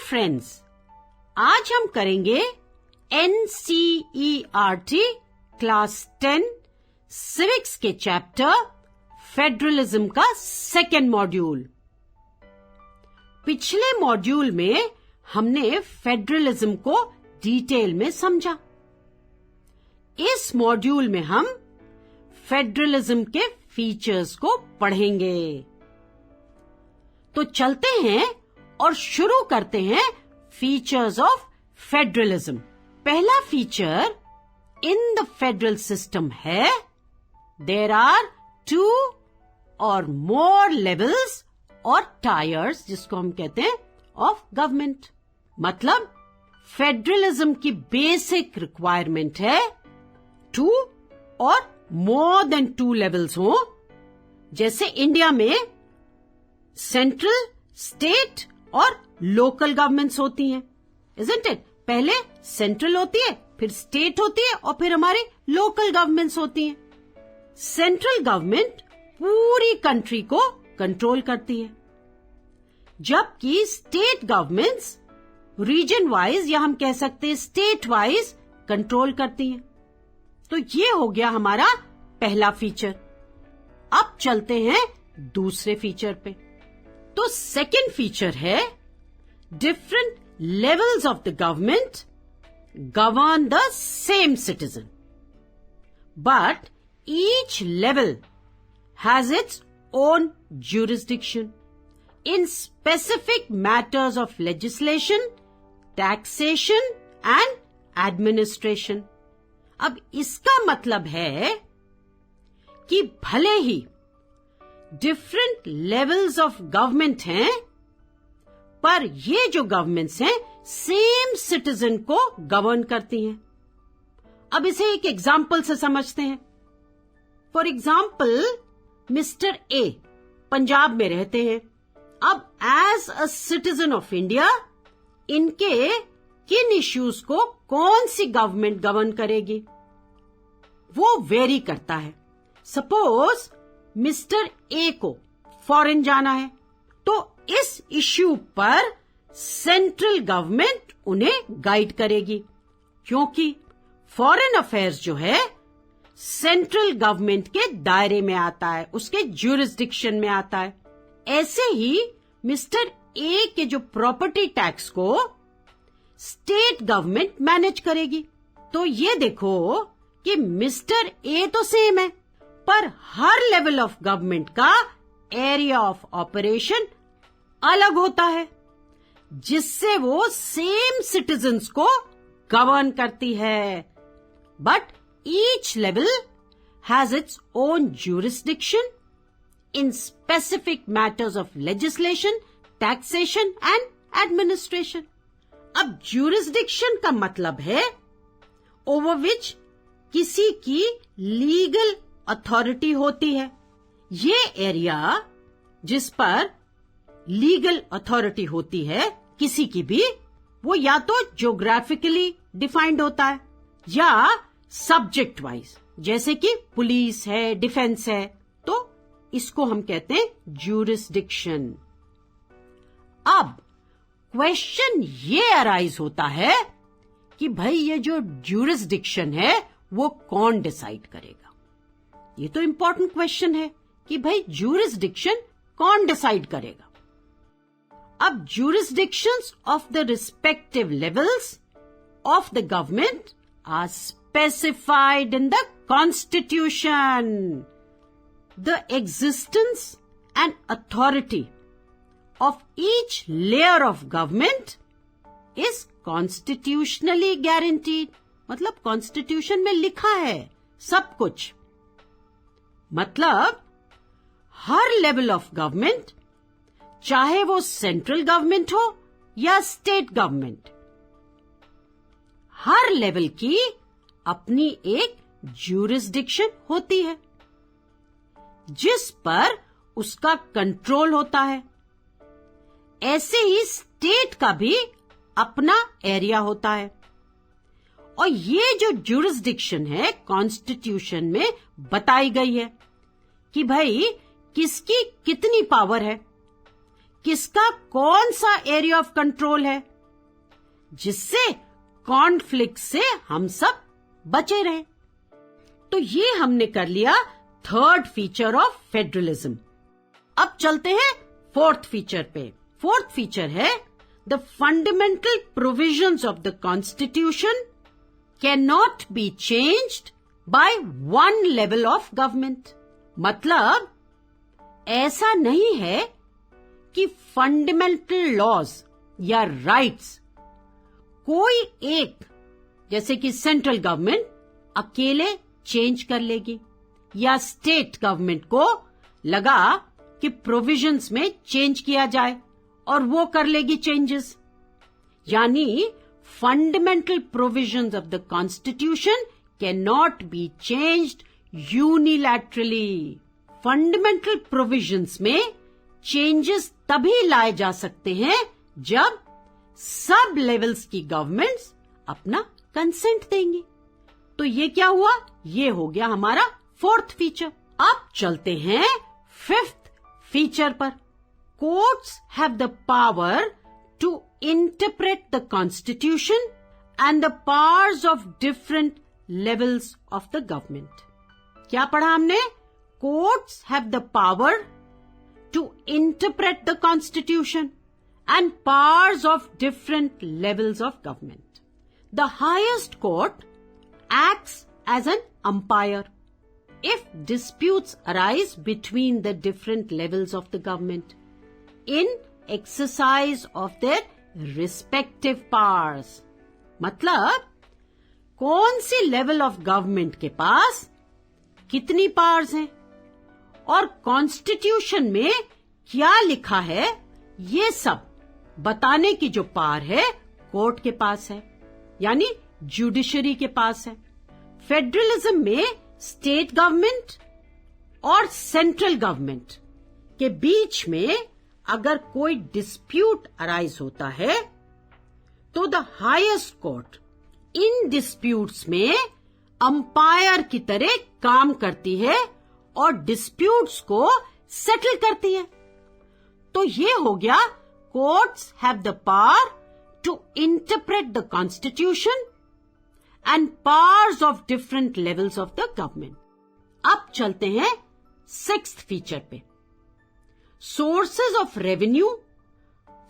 Friends, आज हम करेंगे NCERT क्लास 10 सिविक्स के चैप्टर फेडरलिज्म का सेकेंड मॉड्यूल। पिछले मॉड्यूल में हमने फेडरलिज्म को डिटेल में समझा। इस मॉड्यूल में हम फेडरलिज्म के फीचर्स को पढ़ेंगे। तो चलते हैं और शुरू करते हैं फीचर्स ऑफ फेडरलिज्म। पहला feature in the federal system है देयर आर 2 और मोर लेवल्स और टायर्स, जिसको हम कहते हैं ऑफ गवर्नमेंट। मतलब फेडरलिज्म की बेसिक रिक्वायरमेंट है 2 और मोर देन 2 लेवल्स हो। जैसे इंडिया में सेंट्रल, स्टेट और लोकल गवर्नमेंट्स होती हैं, इजंट इट? पहले सेंट्रल होती है, फिर स्टेट होती है और फिर हमारी लोकल गवर्नमेंट्स होती हैं। सेंट्रल गवर्नमेंट पूरी कंट्री को कंट्रोल करती है, जबकि स्टेट गवर्नमेंट्स रीजन वाइज या हम कह सकते हैं स्टेट वाइज कंट्रोल करती हैं। तो ये हो गया हमारा पहला फीचर। अब चलते हैं दूसरे फीचर पे। तो सेकंड फीचर है different levels of the government govern the same citizen, but each level has its own jurisdiction in specific matters of legislation, taxation and administration. अब इसका मतलब है कि भले ही डिफरेंट लेवल्स ऑफ गवर्नमेंट हैं, पर ये जो गवर्नमेंट्स हैं सेम सिटीजन को गवर्न करती हैं। अब इसे एक एग्जाम्पल से समझते हैं। For example, mister A Punjab में रहते हैं। अब as a citizen of India इनके किन इश्यूज को कौन सी गवर्नमेंट गवर्न करेगी वो वेरी करता है। सपोज मिस्टर ए को फॉरेन जाना है, तो इस इश्यू पर सेंट्रल गवर्नमेंट उन्हें गाइड करेगी, क्योंकि फॉरेन अफेयर्स जो है सेंट्रल गवर्नमेंट के दायरे में आता है, उसके ज्यूरिसडिक्शन में आता है। ऐसे ही मिस्टर ए के जो प्रॉपर्टी टैक्स को स्टेट गवर्नमेंट मैनेज करेगी। तो ये देखो कि मिस्टर ए तो सेम है, पर हर लेवल ऑफ गवर्नमेंट का एरिया ऑफ ऑपरेशन अलग होता है, जिससे वो सेम सिटीजन्स को गवर्न करती है। But each level has its own jurisdiction in specific matters of legislation, taxation and administration. अब jurisdiction का मतलब है over which किसी की लीगल अथॉरिटी होती है। ये एरिया जिस पर लीगल अथॉरिटी होती है किसी की भी, वो या तो ज्योग्राफिकली डिफाइंड होता है या सब्जेक्ट वाइज, जैसे कि पुलिस है, डिफेंस है, तो इसको हम कहते हैं ज्यूरिसडिक्शन। अब क्वेश्चन ये अराइज होता है कि भाई ये जो ज्यूरिसडिक्शन है वो कौन डिसाइड करेगा? ये तो इंपॉर्टेंट क्वेश्चन है कि भाई ज्यूरिसडिक्शन कौन डिसाइड करेगा? अब jurisdictions of the respective levels of the government are specified in the Constitution. The existence and authority of each layer of government is constitutionally guaranteed. मतलब Constitution में लिखा है सब कुछ। मतलब हर लेवल ऑफ गवर्नमेंट, चाहे वो सेंट्रल गवर्नमेंट हो या स्टेट गवर्नमेंट, हर लेवल की अपनी एक ज्यूरिसडिक्शन होती है जिस पर उसका कंट्रोल होता है। ऐसे ही स्टेट का भी अपना एरिया होता है, और ये जो ज्यूरिसडिक्शन है कॉन्स्टिट्यूशन में बताई गई है कि भाई किसकी कितनी पावर है, किसका कौन सा एरिया ऑफ कंट्रोल है, जिससे कॉन्फ्लिक्ट से हम सब बचे रहे। तो ये हमने कर लिया थर्ड फीचर ऑफ फेडरलिज्म। अब चलते हैं फोर्थ फीचर पे। फोर्थ फीचर है the fundamental provisions of the constitution can not be changed by one level of government. मतलब ऐसा नहीं है कि फंडामेंटल लॉज या राइट्स कोई एक, जैसे कि सेंट्रल गवर्नमेंट अकेले चेंज कर लेगी, या स्टेट गवर्नमेंट को लगा कि प्रोविजंस में चेंज किया जाए और वो कर लेगी चेंजेस। यानी fundamental provisions of the constitution can not be changed unilaterally. Fundamental provisions में चेंजेस तभी लाए जा सकते हैं जब सब लेवल्स की गवर्नमेंट्स अपना कंसेंट देंगी। तो ये क्या हुआ? ये हो गया हमारा फोर्थ फीचर। अब चलते हैं फिफ्थ फीचर पर। Courts have the power to interpret the constitution and the powers of different levels of the government. क्या पढ़ा हमने? Courts have the power to interpret the constitution and powers of different levels of government. The highest court acts as an umpire if disputes arise between the different levels of the government in exercise of their respective powers. मतलब कौन सी level of government के पास कितनी powers हैं और constitution में क्या लिखा है, ये सब बताने की जो पावर है कोर्ट के पास है, यानी जुडिशरी के पास है। फेडरलिज्म में स्टेट गवर्नमेंट और सेंट्रल गवर्नमेंट के बीच में अगर कोई डिस्प्यूट अराइज होता है तो the highest court in disputes में अंपायर की तरह काम करती है और डिस्प्यूट्स को सेटल करती है। तो ये हो गया courts have the power to interpret the constitution and powers of different levels of the government. अब चलते हैं सिक्स्थ फीचर पे। Sources of revenue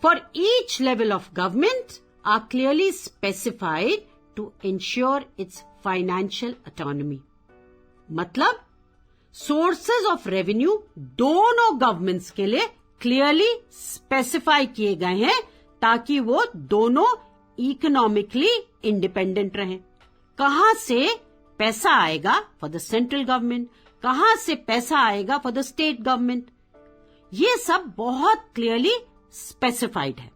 for each level of government are clearly specified to ensure its financial autonomy. मतलब sources of revenue दोनों governments के लिए clearly specify किए गए हैं ताकि वो दोनों इकोनॉमिकली इंडिपेंडेंट रहें। कहां से पैसा आएगा फॉर द सेंट्रल गवर्नमेंट, कहां से पैसा आएगा फॉर द स्टेट गवर्नमेंट, ये सब बहुत क्लियरली स्पेसिफाइड है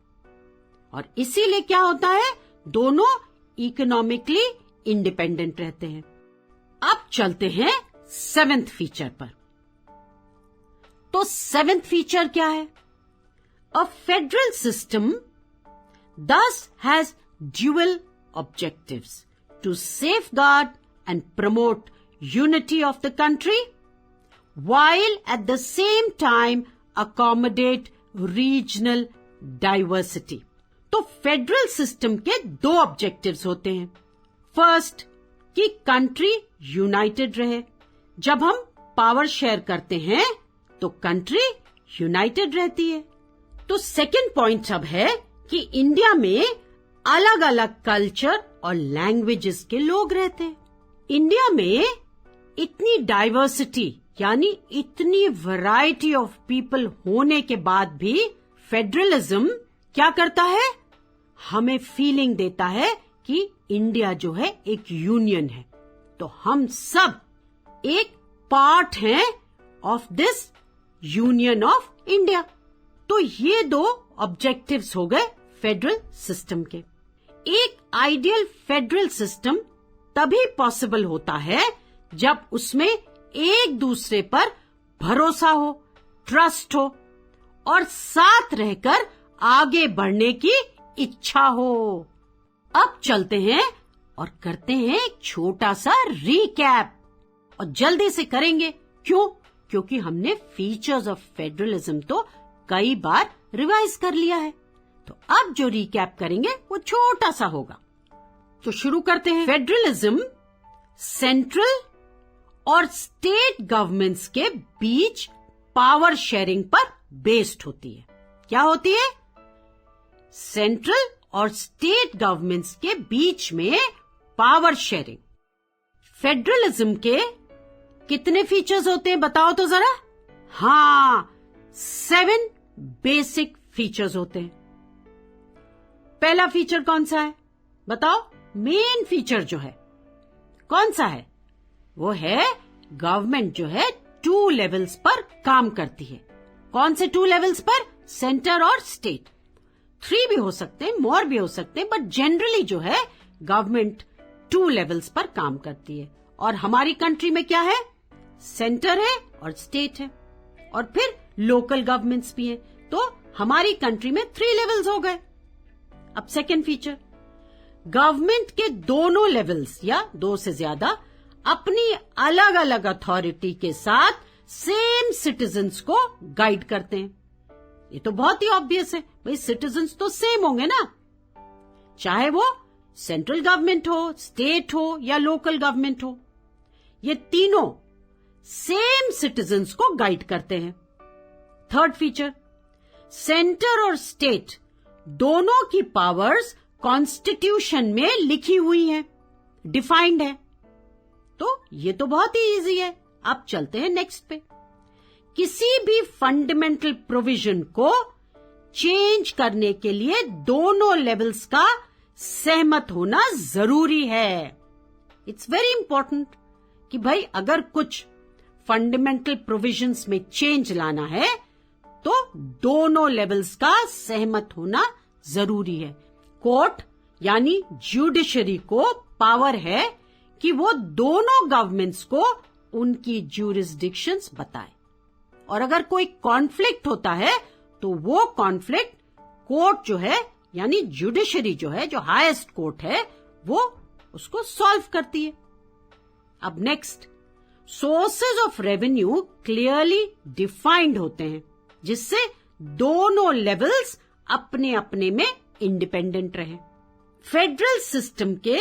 और इसीलिए क्या होता है, दोनों इकोनॉमिकली इंडिपेंडेंट रहते हैं। अब चलते हैं सेवेंथ फीचर पर। तो सेवेंथ फीचर क्या है? A federal system thus has dual objectives to safeguard and promote unity of the country while at the same time accommodate regional diversity. तो फेडरल सिस्टम के दो ऑब्जेक्टिव्स होते हैं। फर्स्ट, कि कंट्री यूनाइटेड रहे। जब हम पावर शेयर करते हैं तो कंट्री यूनाइटेड रहती है। तो सेकंड पॉइंट अब है कि इंडिया में अलग अलग कल्चर और लैंग्वेजेस के लोग रहते हैं। इंडिया में इतनी डाइवर्सिटी यानी इतनी वैरायटी ऑफ पीपल होने के बाद भी फेडरलिज्म क्या करता है, हमें फीलिंग देता है कि इंडिया जो है एक यूनियन है, तो हम सब एक पार्ट हैं of this union of India. तो ये दो ऑब्जेक्टिव्स हो गए फेडरल सिस्टम के। एक आइडियल फेडरल सिस्टम तभी पॉसिबल होता है जब उसमें एक दूसरे पर भरोसा हो, ट्रस्ट हो और साथ रहकर आगे बढ़ने की इच्छा हो। अब चलते हैं और करते हैं एक छोटा सा रिकैप और जल्दी से करेंगे। क्यों? क्योंकि हमने फीचर्स ऑफ फेडरलिज्म तो कई बार रिवाइज कर लिया है। तो अब जो रिकैप करेंगे वो छोटा सा होगा। तो शुरू करते हैं। फेडरलिज्म सेंट्रल और स्टेट गवर्नमेंट्स के बीच पावर शेयरिंग पर बेस्ड होती है। क्या होती है? सेंट्रल और स्टेट गवर्नमेंट्स के बीच में पावर शेयरिंग। फेडरलिज्म के कितने फीचर्स होते हैं बताओ तो जरा। हाँ, 7 बेसिक फीचर्स होते हैं। पहला फीचर कौन सा है बताओ? मेन फीचर जो है कौन सा है? वो है गवर्नमेंट जो है 2 लेवल्स पर काम करती है। कौन से 2 लेवल्स पर? सेंटर और स्टेट। 3 भी हो सकते हैं, मोर भी हो सकते हैं, बट जनरली जो है गवर्नमेंट 2 लेवल्स पर काम करती है। और हमारी कंट्री में क्या है? सेंटर है और स्टेट है, और फिर लोकल गवर्नमेंट्स भी हैं। तो हमारी कंट्री में 3 लेवल्स हो गए। अब सेकेंड फीचर, गवर्नमेंट के दोनों लेवल्स या 2 से ज्यादा अपनी अलग अलग अथॉरिटी के साथ सेम सिटीजन्स को गाइड करते हैं। ये तो बहुत ही ऑब्वियस है भाई, सिटीजन्स तो सेम होंगे ना, चाहे वो सेंट्रल गवर्नमेंट हो, स्टेट हो या लोकल गवर्नमेंट हो। ये तीनों सेम सिटीजन्स को गाइड करते हैं। थर्ड फीचर, सेंटर और स्टेट दोनों की पावर्स कॉन्स्टिट्यूशन में लिखी हुई है, डिफाइंड है। तो ये तो बहुत ही इजी है। अब चलते हैं नेक्स्ट पे। किसी भी फंडामेंटल प्रोविजन को चेंज करने के लिए दोनों लेवल्स का सहमत होना जरूरी है। इट्स वेरी इंपॉर्टेंट कि भाई अगर कुछ फंडामेंटल प्रोविजंस में चेंज लाना है तो दोनों लेवल्स का सहमत होना जरूरी है। कोर्ट यानी जुडिशरी को पावर है कि वो दोनों गवर्नमेंट्स को उनकी ज्यूरिसडिक्शंस बताए, और अगर कोई कॉन्फ्लिक्ट होता है तो वो कॉन्फ्लिक्ट कोर्ट जो है यानी जुडिशरी जो है, जो हाईएस्ट कोर्ट है, वो उसको सॉल्व करती है। अब next, sources of revenue clearly defined होते हैं, जिससे दोनों लेवल्स अपने अपने में इंडिपेंडेंट रहे। फेडरल सिस्टम के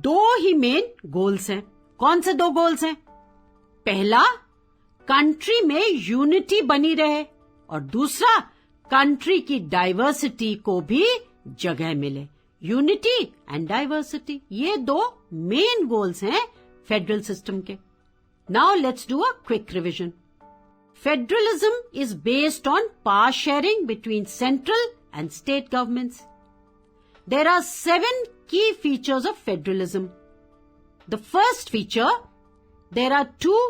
2 ही मेन गोल्स हैं। कौन से 2 गोल्स हैं? पहला, कंट्री में यूनिटी बनी रहे, और दूसरा, कंट्री की डाइवर्सिटी को भी जगह मिले। यूनिटी एंड डाइवर्सिटी, ये 2 मेन गोल्स हैं फेडरल सिस्टम के। Now let's do a quick revision. Federalism is based on power sharing between central and state governments. There are 7 key features of federalism. The first feature, there are 2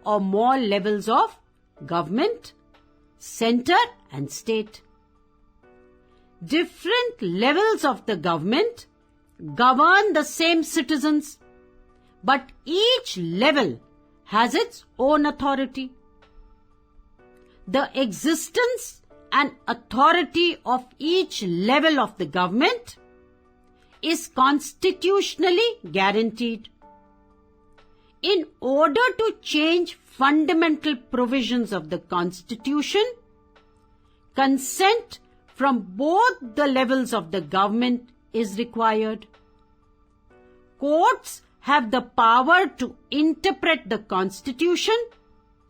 or more levels of government, center and state. Different levels of the government govern the same citizens, but each level has its own authority. The existence and authority of each level of the government is constitutionally guaranteed. In order to change fundamental provisions of the Constitution, consent from both the levels of the government is required. Courts have the power to interpret the Constitution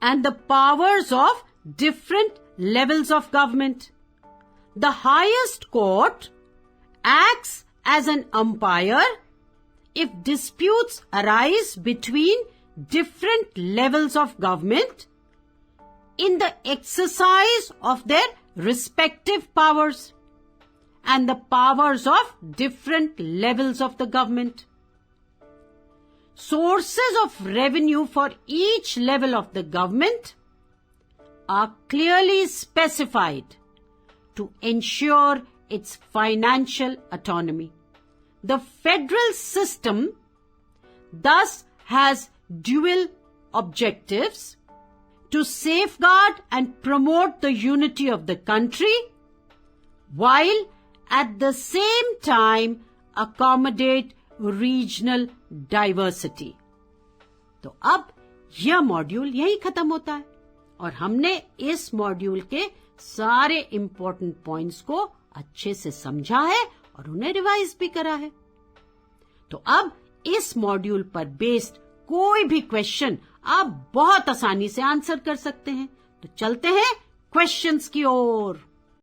and the powers of different levels of government. The highest court acts as an umpire if disputes arise between different levels of government in the exercise of their respective powers and the powers of different levels of the government. Sources of revenue for each level of the government are clearly specified to ensure its financial autonomy. The federal system thus has dual objectives: to safeguard and promote the unity of the country, while at the same time accommodate regional diversity. तो अब यह module यही खत्म होता है, और हमने इस मॉड्यूल के सारे इंपॉर्टेंट पॉइंट्स को अच्छे से समझा है और उन्हें रिवाइज भी करा है। तो अब इस मॉड्यूल पर बेस्ड कोई भी क्वेश्चन आप बहुत आसानी से आंसर कर सकते हैं। तो चलते हैं क्वेश्चंस की ओर।